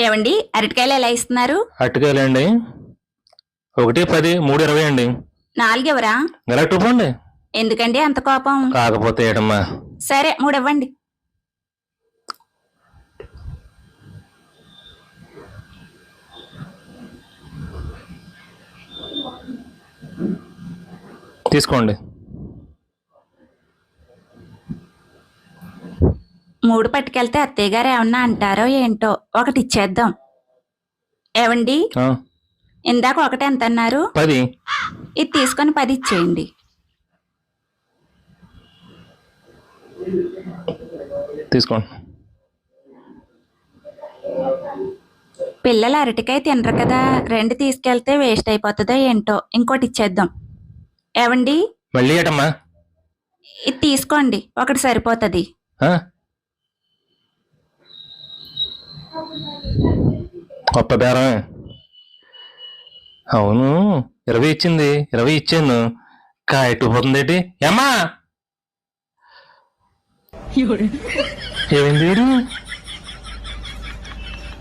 ఏవండి అరటికాయలు ఎలా ఇస్తున్నారు? అరటికాయలండి 1 10 3 20 అండి. 4 ఎవరా? గెలక్ట్ ఇవ్వండి. ఎందుకండి అంత కోపం? కాకపోతే ఏటమ్మా. సరే 3 ఇవ్వండి. తీసుకోండి. 3 పట్టుకెళ్తే అత్తయ్య గారు ఏమన్నా అంటారో ఏంటో, ఒకటి ఇచ్చేద్దాం. ఏవండి ఇందాక ఒకటి ఎంత అన్నారు? 10. ఇది తీసుకొని 10 ఇచ్చేయండి. తీసుకోండి. పిల్లలు అరటికాయ తినరు కదా, 2 తీసుకెళ్తే వేస్ట్ అయిపోతుందో ఏంటో, ఇంకోటి ఇచ్చేద్దాం. ఏవండి మళ్ళీ ఏటమ్మా? ఇది తీసుకోండి, ఒకటి సరిపోతుంది. గొప్ప బేరమే. అవును 20 ఇచ్చింది, 20 ఇచ్చాను. కాయట్టుపోతుందేటి ఏమ్మా? ఏమైంది?